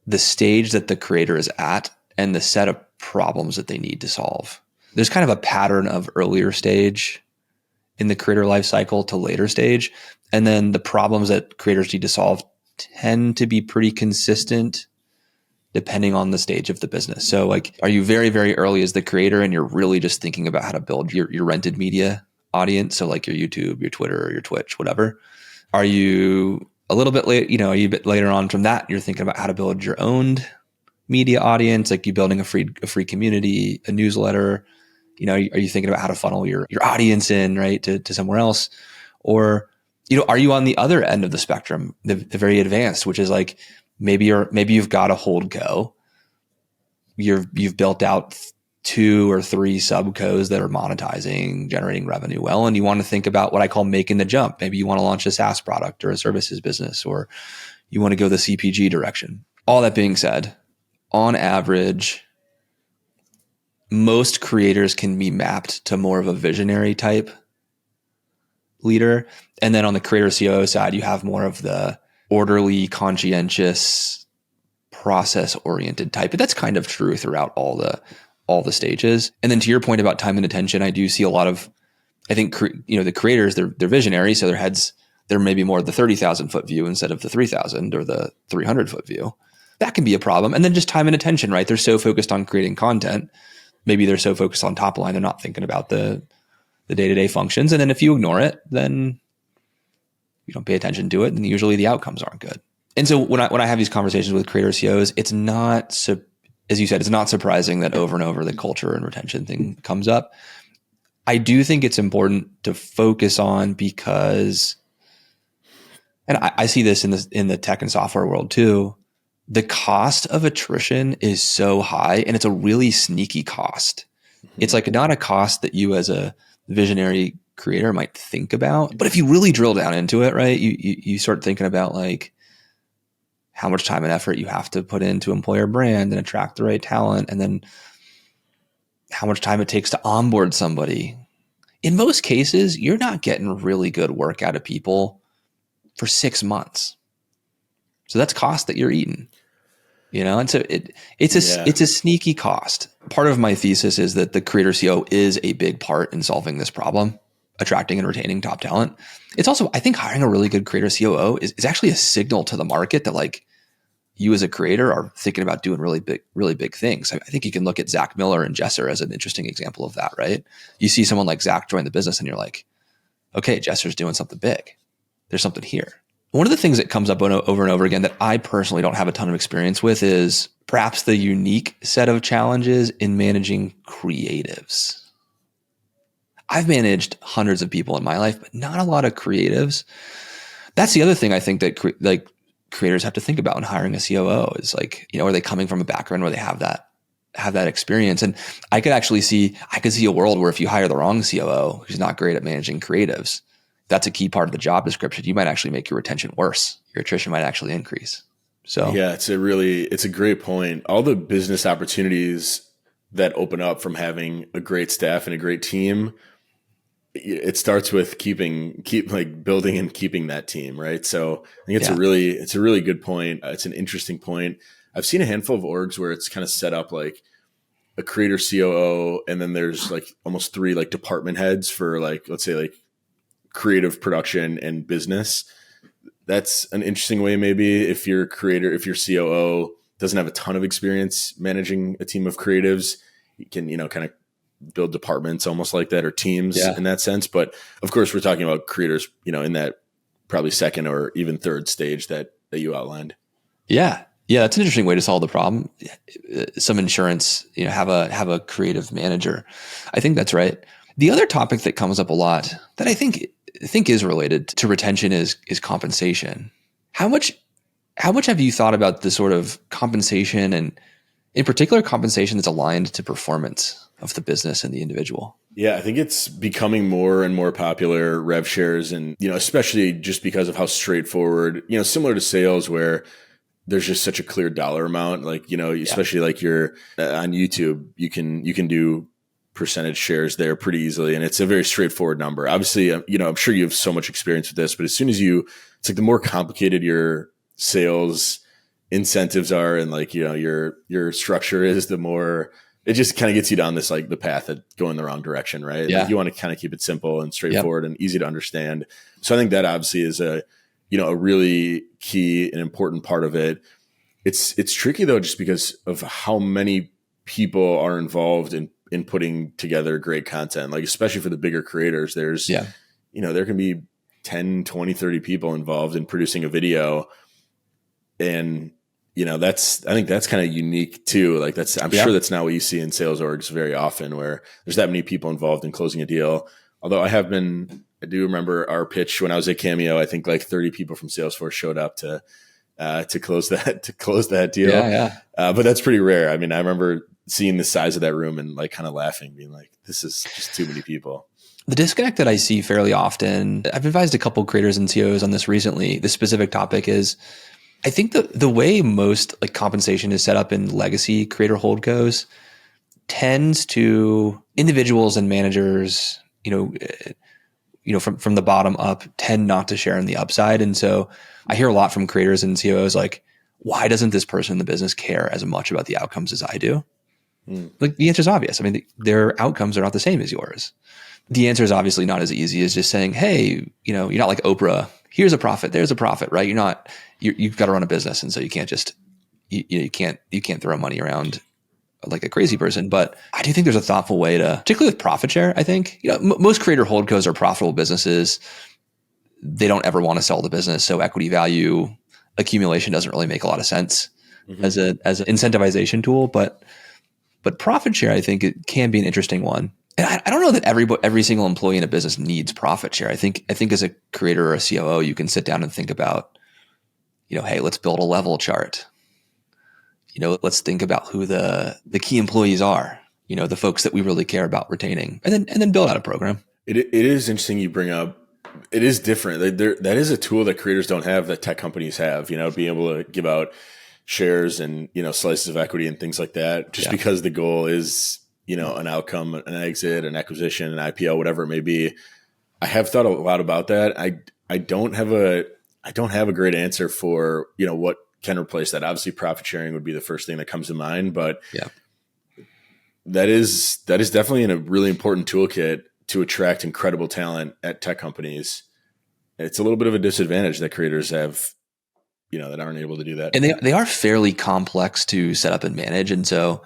the stage that the creator is at and the set of problems that they need to solve. There's kind of a pattern of earlier stage in the creator life cycle to later stage. And then the problems that creators need to solve tend to be pretty consistent depending on the stage of the business. So like, are you very, very early as the creator and you're really just thinking about how to build your rented media audience? So like your YouTube, your Twitter, your Twitch, whatever. Are you a little bit late, are you a bit later on from that? You're thinking about how to build your own media audience, like you building a free community, a newsletter. Are you thinking about how to funnel your audience in, right, to somewhere else? Or, are you on the other end of the spectrum, the very advanced, which is like maybe you've got a holdco. You've built out 2 or 3 subcos that are monetizing, generating revenue well, and you want to think about what I call making the jump. Maybe you want to launch a SaaS product or a services business, or you want to go the CPG direction. All that being said, on average, most creators can be mapped to more of a visionary type leader. And then on the creator COO side, you have more of the orderly, conscientious, process-oriented type. But that's kind of true throughout all the stages. And then to your point about time and attention, I do see a lot of, I think, the creators, they're visionary. So they're maybe more the 30,000 foot view instead of the 3,000 or the 300 foot view. That can be a problem. And then just time and attention, right? They're so focused on creating content. Maybe they're so focused on top line, they're not thinking about the day-to-day functions. And then if you ignore it, then you don't pay attention to it, and usually the outcomes aren't good. And so when I have these conversations with creator CEOs, it's not, as you said, it's not surprising that over and over the culture and retention thing comes up. I do think it's important to focus on because, and I see this in the tech and software world too, the cost of attrition is so high, and it's a really sneaky cost. It's like not a cost that you as a visionary creator might think about, but if you really drill down into it, right, you start thinking about like how much time and effort you have to put into employer brand and attract the right talent, and then how much time it takes to onboard somebody. In most cases, you're not getting really good work out of people for 6 months. So that's cost that you're eating, and so it's a sneaky cost. Part of my thesis is that the creator CEO is a big part in solving this problem, attracting and retaining top talent. It's also, I think, hiring a really good creator COO is actually a signal to the market that like you as a creator are thinking about doing really big things. I think you can look at Zach Miller and Jesser as an interesting example of that, right? You see someone like Zach join the business and you're like, okay, Jester's doing something big. There's something here. One of the things that comes up over and over again that I personally don't have a ton of experience with is perhaps the unique set of challenges in managing creatives. I've managed hundreds of people in my life, but not a lot of creatives. That's the other thing I think that creators have to think about when hiring a COO is like, are they coming from a background where they have that experience? And I could see a world where if you hire the wrong COO who's not great at managing creatives, that's a key part of the job description. You might actually make your retention worse. Your attrition might actually increase. So
yeah, it's a great point. All the business opportunities that open up from having a great staff and a great team, it starts with building and keeping that team, right? So I think it's a really good point. It's an interesting point. I've seen a handful of orgs where it's kind of set up like a creator COO, and then there's like almost 3 like department heads for like, let's say like creative production and business. That's an interesting way. Maybe if your COO doesn't have a ton of experience managing a team of creatives, you can, kind of build departments almost like that, or teams in that sense. But of course we're talking about creators, in that probably second or even third stage that you outlined.
Yeah. Yeah. That's an interesting way to solve the problem. Some insurance, have a creative manager. I think that's right. The other topic that comes up a lot that I think is related to retention is compensation. How much have you thought about the sort of compensation, and in particular compensation that's aligned to performance of the business and the individual?
Yeah, I think it's becoming more and more popular, rev shares, and especially just because of how straightforward, similar to sales where there's just such a clear dollar amount, like, especially like you're on YouTube, you can do percentage shares there pretty easily. And it's a very straightforward number. Obviously, I'm sure you have so much experience with this, but as soon as it's like the more complicated your sales incentives are and like, your structure is, the more it just kind of gets you down this, like the path that going the wrong direction, right?
Yeah.
Like you want to kind of keep it simple and straightforward and easy to understand. So I think that obviously is a really key and important part of it. It's tricky though, just because of how many people are involved in putting together great content, like especially for the bigger creators, there's, there can be 10, 20, 30 people involved in producing a video. And, I think that's kind of unique too. Like I'm sure that's not what you see in sales orgs very often, where there's that many people involved in closing a deal. Although I do remember our pitch when I was at Cameo, I think like 30 people from Salesforce showed up to close that deal. But that's pretty rare. I mean, I remember seeing the size of that room and like kind of laughing, being like, this is just too many people.
The disconnect that I see fairly often, I've advised a couple creators and CEOs on this recently. This specific topic is, I think the way most like compensation is set up in legacy creator holdcos tends to individuals and managers, from the bottom up tend not to share in the upside. And so I hear a lot from creators and CEOs like, why doesn't this person in the business care as much about the outcomes as I do? Like the answer is obvious. I mean, their outcomes are not the same as yours. The answer is obviously not as easy as just saying, hey, you're not like Oprah. Here's a profit. There's a profit, right? You've got to run a business. And so you can't just, you can't throw money around like a crazy person. But I do think there's a thoughtful way to, particularly with profit share, I think, most creator holdcos are profitable businesses. They don't ever want to sell the business. So equity value accumulation doesn't really make a lot of sense as an incentivization tool. But profit share, I think it can be an interesting one. And I don't know that every single employee in a business needs profit share. I think as a creator or a COO, you can sit down and think about, hey, let's build a level chart. Let's think about who the key employees are, the folks that we really care about retaining, and then build out a program.
It is interesting you bring up. It is different. That is a tool that creators don't have that tech companies have, being able to give out shares and, slices of equity and things like that, just because the goal is, an outcome, an exit, an acquisition, an IPO, whatever it may be. I have thought a lot about that. I don't have a great answer for, what can replace that. Obviously profit sharing would be the first thing that comes to mind, but that is definitely a really important toolkit to attract incredible talent at tech companies. It's a little bit of a disadvantage that creators have, that aren't able to do that.
And they are fairly complex to set up and manage. And so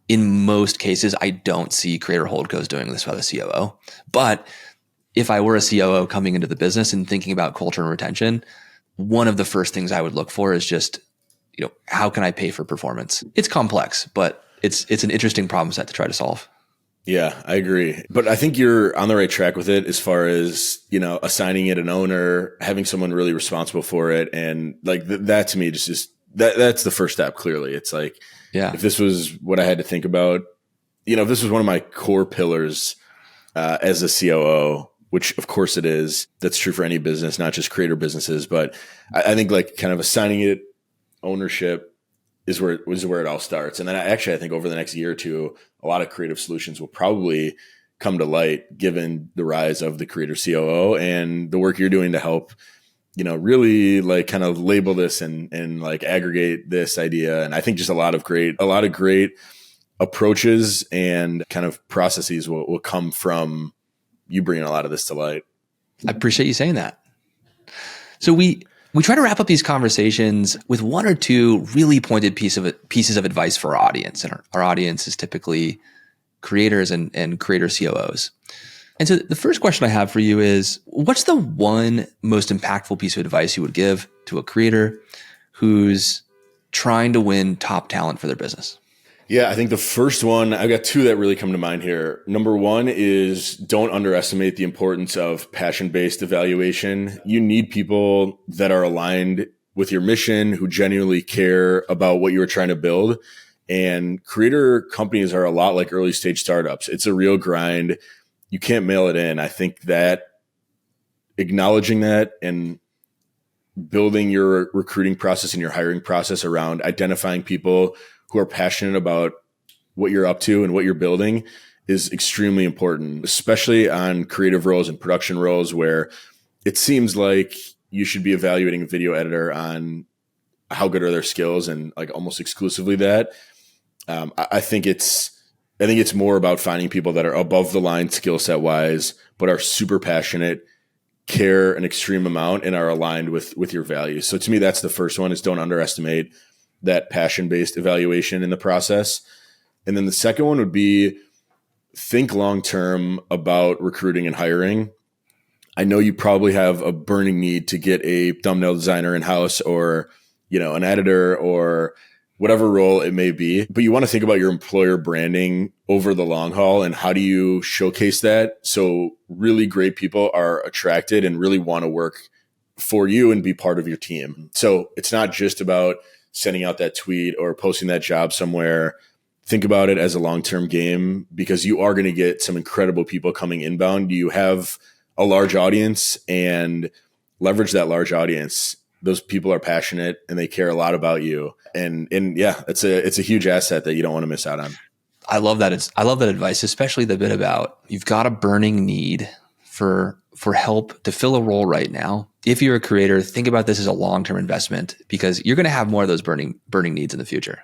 in most cases, I don't see creator holdcos doing this by the COO. But if I were a COO coming into the business and thinking about culture and retention, one of the first things I would look for is just, how can I pay for performance? It's complex, but it's an interesting problem set to try to solve.
Yeah, I agree. But I think you're on the right track with it as far as, assigning it an owner, having someone really responsible for it. And like that to me, just is that's the first step. Clearly. It's like, if this was what I had to think about, if this was one of my core pillars as a COO, which of course it is, that's true for any business, not just creator businesses. But I think like kind of assigning it ownership is where it all starts. And then I think over the next year or two, a lot of creative solutions will probably come to light given the rise of the Creator COO and the work you're doing to help, really like kind of label this and like aggregate this idea. And I think just a lot of great approaches and kind of processes will come from you bringing a lot of this to light.
I appreciate you saying that. So we try to wrap up these conversations with one or two really pointed pieces of advice for our audience. And our audience is typically creators and creator COOs. And so the first question I have for you is, what's the one most impactful piece of advice you would give to a creator who's trying to win top talent for their business?
Yeah, I think the first one, I've got two that really come to mind here. Number one is don't underestimate the importance of passion-based evaluation. You need people that are aligned with your mission, who genuinely care about what you are trying to build. And creator companies are a lot like early stage startups. It's a real grind. You can't mail it in. I think that acknowledging that and building your recruiting process and your hiring process around identifying people who are passionate about what you're up to and what you're building is extremely important, especially on creative roles and production roles where it seems like you should be evaluating a video editor on how good are their skills and like almost exclusively that. I think it's more about finding people that are above the line skill set wise, but are super passionate, care an extreme amount, and are aligned with your values. So to me, that's the first one, is don't underestimate that passion-based evaluation in the process. And then the second one would be think long-term about recruiting and hiring. I know you probably have a burning need to get a thumbnail designer in-house or, an editor or whatever role it may be, but you want to think about your employer branding over the long haul and how do you showcase that so really great people are attracted and really want to work for you and be part of your team. So it's not just about sending out that tweet or posting that job somewhere. Think about it as a long-term game because you are going to get some incredible people coming inbound. You have a large audience and leverage that large audience. Those people are passionate and they care a lot about you. And yeah, it's a huge asset that you don't want to miss out on.
I love that. I love that advice, especially the bit about you've got a burning need for help to fill a role right now. If you're a creator, think about this as a long-term investment because you're going to have more of those burning needs in the future.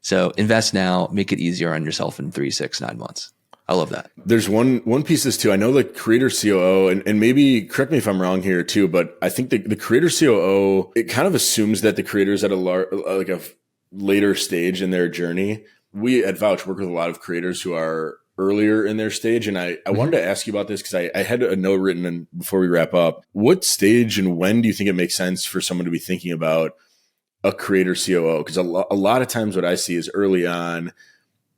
So invest now, make it easier on yourself in 3, 6, 9 months. I love that.
There's one piece of this too. I know the Creator COO, and maybe correct me if I'm wrong here too, but I think the Creator COO, it kind of assumes that the creator is at a later stage in their journey. We at Vouch work with a lot of creators who are earlier in their stage. And I wanted to ask you about this because I had a note written in before we wrap up. What stage and when do you think it makes sense for someone to be thinking about a Creator COO? Because a lot of times what I see is early on,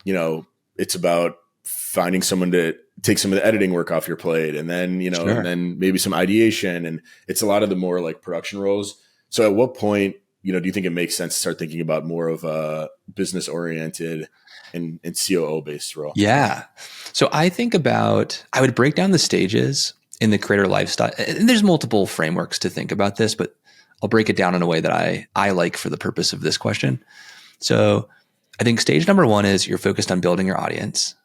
it's about finding someone to take some of the editing work off your plate and then,
Sure.
and then maybe some ideation. And it's a lot of the more like production roles. So at what point, do you think it makes sense to start thinking about more of a business oriented and COO based role?
Yeah. So I would break down the stages in the creator lifestyle. And there's multiple frameworks to think about this, but I'll break it down in a way that I like for the purpose of this question. So I think stage number 1 is you're focused on building your audience.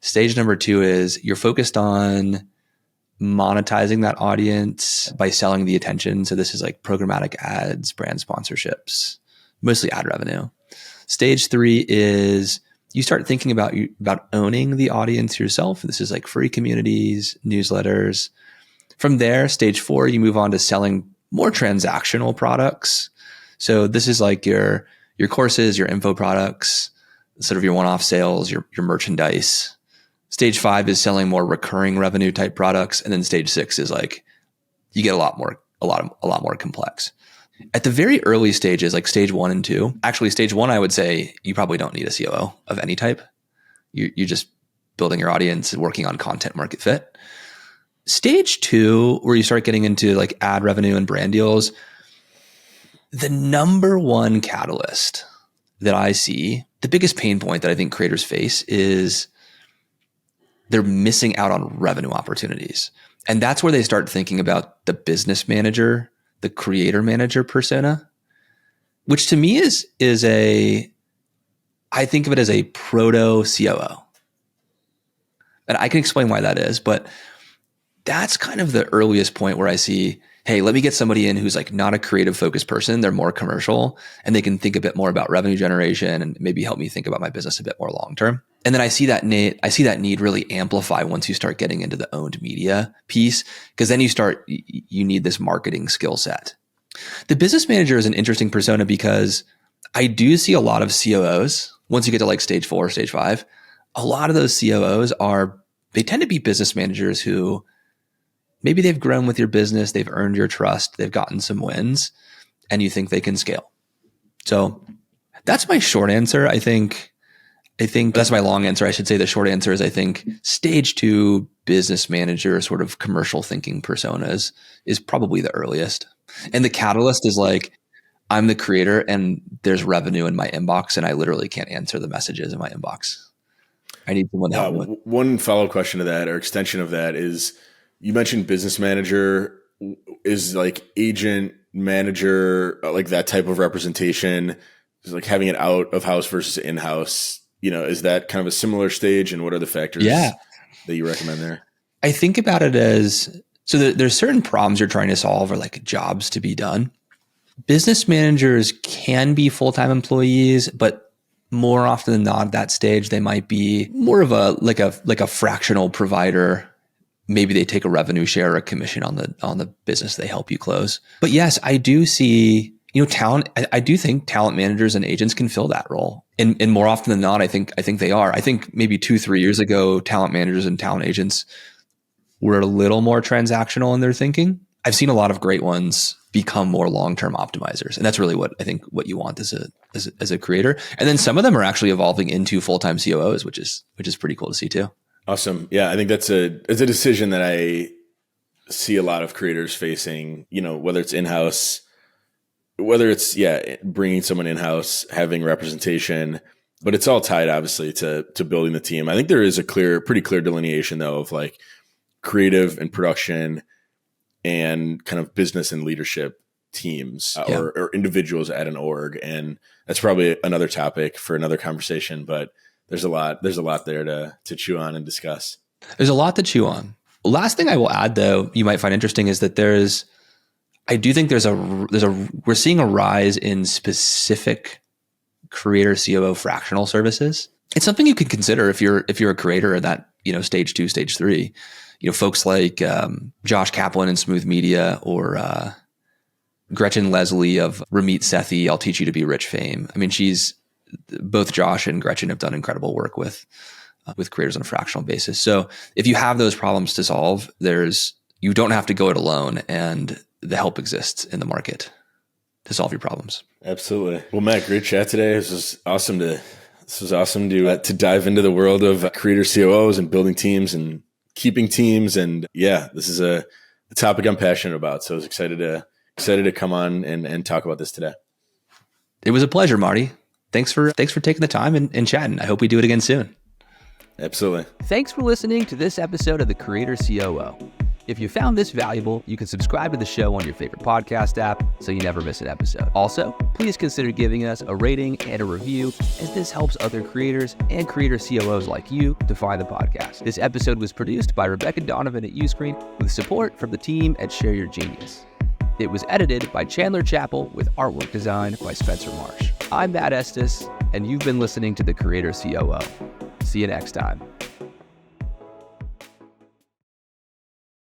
Stage number 2 is you're focused on monetizing that audience by selling the attention. So this is like programmatic ads, brand sponsorships, mostly ad revenue. Stage 3 is you start thinking about owning the audience yourself. This is like free communities, newsletters. From there, stage 4, you move on to selling more transactional products. So this is like your courses, your info products, sort of your one-off sales, your merchandise. Stage 5 is selling more recurring revenue type products. And then stage 6 is like, you get a lot more complex. At the very early stages, like stage 1 and 2, actually stage 1, I would say you probably don't need a COO of any type. You're just building your audience and working on content market fit. Stage 2, where you start getting into like ad revenue and brand deals, the number one catalyst that I see, the biggest pain point that I think creators face is they're missing out on revenue opportunities. And that's where they start thinking about the business manager, the creator manager persona, which to me I think of it as a proto COO. And I can explain why that is, but that's kind of the earliest point where I see, hey, let me get somebody in who's like not a creative focused person. They're more commercial and they can think a bit more about revenue generation and maybe help me think about my business a bit more long-term. And then I see that need really amplify once you start getting into the owned media piece, because then you need this marketing skill set. The business manager is an interesting persona because I do see a lot of COOs. Once you get to like stage 4, stage 5, a lot of those COOs they tend to be business managers who maybe they've grown with your business, they've earned your trust, they've gotten some wins, and you think they can scale. So that's my short answer. I think that's my long answer. I should say the short answer is I think stage 2 business manager sort of commercial thinking personas is probably the earliest. And the catalyst is like, I'm the creator and there's revenue in my inbox and I literally can't answer the messages in my inbox. I need someone to help me with.
One follow-up question to that or extension of that is, you mentioned business manager is like agent manager, like that type of representation is like having it out of house versus in-house. Is that kind of a similar stage, and what are the factors that you recommend there?
I think about it as, so there's certain problems you're trying to solve or like jobs to be done. Business managers can be full-time employees, but more often than not at that stage, they might be more of a fractional provider. Maybe they take a revenue share or a commission on the business they help you close. But yes, I do see, talent. I do think talent managers and agents can fill that role. And more often than not, I think they are. I think maybe 2-3 years ago, talent managers and talent agents were a little more transactional in their thinking. I've seen a lot of great ones become more long-term optimizers. And that's really what I think what you want as a creator. And then some of them are actually evolving into full-time COOs, which is pretty cool to see too.
Awesome. Yeah, I think it's a decision that I see a lot of creators facing, whether it's in-house, whether it's, bringing someone in-house, having representation, but it's all tied obviously to building the team. I think there is a pretty clear delineation though of like creative and production and kind of business and leadership teams or individuals at an org. And that's probably another topic for another conversation, but there's a lot there to chew on and discuss.
There's a lot to chew on. Last thing I will add though, you might find interesting is that I do think we're seeing a rise in specific creator COO fractional services. It's something you could consider if you're a creator at that, stage 2, stage 3, folks like Josh Kaplan in Smooth Media or Gretchen Leslie of Ramit Sethi, I'll Teach You to Be Rich fame. I mean, both Josh and Gretchen have done incredible work with creators on a fractional basis. So if you have those problems to solve, you don't have to go it alone, and the help exists in the market to solve your problems.
Absolutely. Well, Matt, great chat today. This was awesome to dive into the world of creator COOs and building teams and keeping teams. And this is a topic I'm passionate about. So I was excited to come on and talk about this today.
It was a pleasure, Marty. Thanks for taking the time and chatting. I hope we do it again soon.
Absolutely.
Thanks for listening to this episode of the Creator COO. If you found this valuable, you can subscribe to the show on your favorite podcast app so you never miss an episode. Also, please consider giving us a rating and a review, as this helps other creators and creator COOs like you to find the podcast. This episode was produced by Rebecca Donovan at Uscreen with support from the team at Share Your Genius. It was edited by Chandler Chappell with artwork design by Spencer Marsh. I'm Matt Estes, and you've been listening to the Creator COO. See you next time.